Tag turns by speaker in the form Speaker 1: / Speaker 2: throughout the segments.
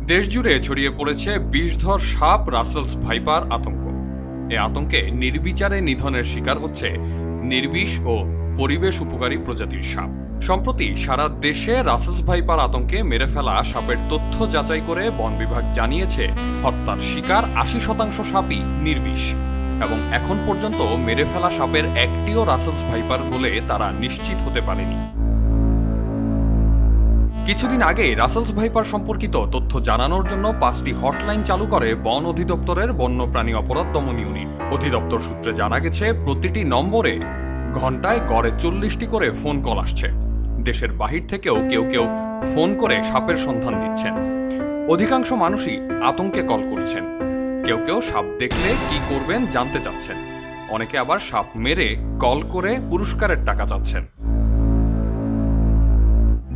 Speaker 1: দেশজুড়ে ছড়িয়ে পড়েছে বিষধর সাপ রাসেলস ভাইপার আতঙ্ক। এ আতঙ্কে নির্বিচারে নিধনের শিকার হচ্ছে নির্বিষ ও পরিবেশ উপকারী প্রজাতির সাপ। সম্প্রতি সারা দেশে রাসেলস ভাইপার আতঙ্কে মেরে ফেলা সাপের তথ্য যাচাই করে বন বিভাগ জানিয়েছে হত্যার শিকার ৮০% সাপই নির্বিষ এবং এখন পর্যন্ত মেরে ফেলা সাপের একটিও রাসেলস ভাইপার বলে তারা নিশ্চিত হতে পারেনি। কিছুদিন আগে রাসেলস ভাইপার সম্পর্কিত তথ্য জানানোর জন্য ৫টি হটলাইন চালু করে বন অধিদপ্তরের বন্যপ্রাণী অপরাধ দমন ইউনিট। অধিদপ্তর সূত্রে জানা গেছে প্রতিটি নম্বরে ঘন্টায় গড়ে ৪০টি করে ফোন কল আসছে। দেশের বাহির থেকেও কেউ কেউ ফোন করে সাপের সন্ধান দিচ্ছেন। অধিকাংশ মানুষই আতঙ্কে কল করছেন। কেউ কেউ সাপ দেখলে কি করবেন জানতে চাচ্ছেন। অনেকে আবার সাপ মেরে কল করে পুরস্কারের টাকা চাচ্ছেন।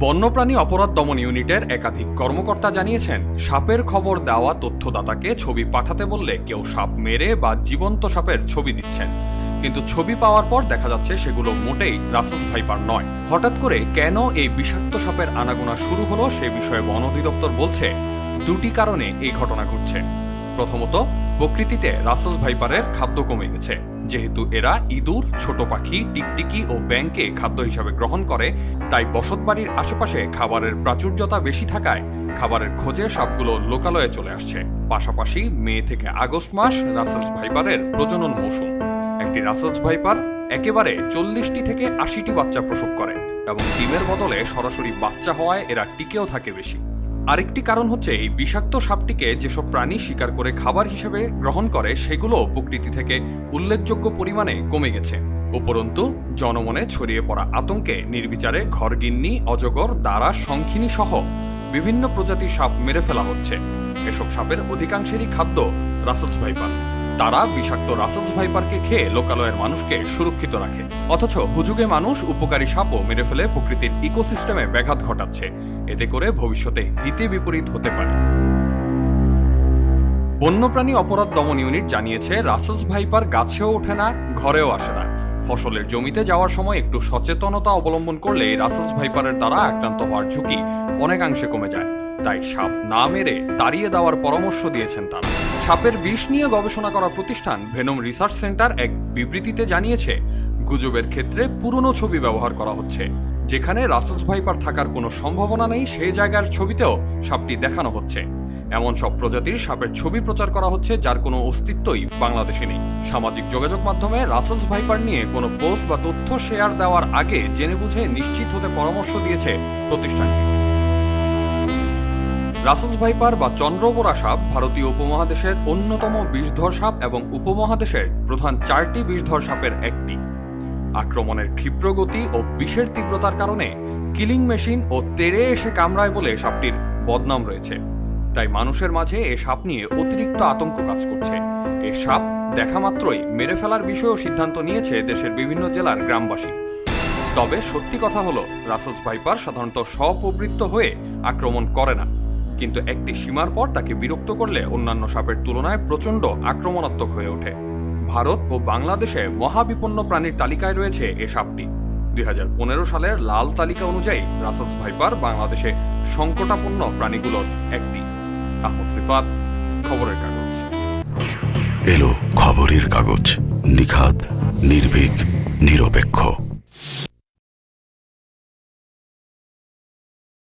Speaker 1: বন্যপ্রাণী অপরাধ দমন ইউনিটের একাধিক কর্মকর্তা জানিয়েছেন, সাপের খবর দেওয়া তথ্যদাতাকে ছবি পাঠাতে বললে কেউ সাপ মেরে বা জীবন্ত সাপের ছবি দিচ্ছেন, কিন্তু ছবি পাওয়ার পর দেখা যাচ্ছে সেগুলো মোটেই রাসেলস ভাইপার নয়। হঠাৎ করে কেন এই বিষাক্ত সাপের আনাগোনা শুরু হলো সে বিষয়ে বন অধিদপ্তর বলছে, দুটি কারণে এই ঘটনা ঘটছে। প্রথমত, প্রকৃতিতে রাসেলস ভাইপারের খাদ্য কমে গেছে। যেহেতু এরা ইঁদুর, ছোট পাখি, টিকটিকি ও ব্যাঙকে খাদ্য হিসাবে গ্রহণ করে, তাই বসতবাড়ির আশেপাশে খাবারের প্রাচুর্যতা বেশি থাকায় খাবারের খোঁজে সাপগুলো লোকালয়ে চলে আসছে। পাশাপাশি মে থেকে আগস্ট মাস রাসেলস ভাইপারের প্রজনন মৌসুম। একটি রাসেলস ভাইপার একেবারে ৪০টি থেকে ৮০টি বাচ্চা প্রসব করে এবং ডিমের বদলে সরাসরি বাচ্চা হওয়ায় এরা টিকেও থাকে বেশি। আরেকটি কারণ হচ্ছে, এই বিষাক্ত সাপটিকে যেসব প্রাণী শিকার করে খাবার হিসেবে গ্রহণ করে সেগুলো প্রকৃতি থেকে উল্লেখযোগ্য পরিমাণে কমে গেছে। উপরন্তু জনমনে ছড়িয়ে পড়া আতঙ্কে নির্বিচারে ঘরগিন্নি, অজগর, দাঁড়া, শঙ্খিনী সহ বিভিন্ন প্রজাতির সাপ মেরে ফেলা হচ্ছে। এসব সাপের অধিকাংশেরই খাদ্য রাসেলস ভাইপার। তারা বিষাক্ত রাসেলস ভাইপারকে খেয়ে লোকালয়ের মানুষকে সুরক্ষিত রাখে, অথচ হুজুগে মানুষ উপকারী সাপও মেরে ফেলে প্রকৃতির ইকোসিস্টেমে ব্যাঘাত ঘটাচ্ছে। এতে করে ভবিষ্যতে হিতে বিপরীত হতে পারে। বন্যপ্রাণী অপরাধ দমন ইউনিট জানিয়েছে, রাসেলস ভাইপার গাছেও ওঠে না, ঘরেও আসে না। ফসলের জমিতে যাওয়ার সময় একটু সচেতনতা অবলম্বন করলে রাসেলস ভাইপারের দ্বারা আক্রান্ত হওয়ার ঝুঁকি অনেকাংশে কমে যায়। তাই সাপ না মেরে তাড়িয়ে দেওয়ার পরামর্শ দিয়েছেন তারা। সাপের বিষ নিয়ে গবেষণা করা প্রতিষ্ঠান ভেনম রিসার্চ সেন্টার এক বিবৃতিতে জানিয়েছে, গুজবের ক্ষেত্রে পুরনো ছবি ব্যবহার করা হচ্ছে। যেখানে রাসেলস ভাইপার থাকার কোনো সম্ভাবনা নেই সেই জায়গার ছবিতেও সাপটি দেখানো হচ্ছে। এমন সব প্রজাতির সাপের ছবি প্রচার করা হচ্ছে যার কোনো অস্তিত্বই বাংলাদেশে নেই। সামাজিক যোগাযোগ মাধ্যমে রাসেলস ভাইপার নিয়ে কোনো পোস্ট বা তথ্য শেয়ার দেওয়ার আগে জেনে বুঝে নিশ্চিত হতে পরামর্শ দিয়েছে প্রতিষ্ঠানটি। রাসেলস ভাইপার বা চন্দ্রবোরা সাপ ভারতীয় উপমহাদেশের অন্যতম বিষধর সাপ এবং উপমহাদেশের প্রধান 4টি বিষধর সাপের একটি। আক্রমণের ক্ষিপ্র গতি ও বিষের তীব্রতার কারণে কিলিং মেশিন ও তেড়ে এসে কামড়ায় বলে সাপটির বদনাম রয়েছে। তাই মানুষের মাঝে এ সাপ নিয়ে অতিরিক্ত আতঙ্ক কাজ করছে। এ সাপ দেখা মাত্রই মেরে ফেলার বিষয়েও সিদ্ধান্ত নিয়েছে দেশের বিভিন্ন জেলার গ্রামবাসী। তবে সত্যি কথা হলো, রাসেলস ভাইপার সাধারণত স্বপ্রবৃত্ত হয়ে আক্রমণ করে না, কিন্তু একটি সীমার পর তাকে বিরক্ত করলে অন্যান্য সাপের তুলনায় প্রচণ্ড আক্রমণাত্মক হয়ে ওঠে। ভারত ও বাংলাদেশে মহাবিপন্ন প্রাণীর তালিকায় রয়েছে এ সাপটি। ২০১৫ সালের লাল তালিকা অনুযায়ী রাসেলস ভাইপার বাংলাদেশে সংকটাপন্ন প্রাণীগুলোর একটি। আহমদ সিফাত, খবরের কাগজ।
Speaker 2: এলো খবরের কাগজ, নিখাত, নির্ভীক, নিরপেক্ষ।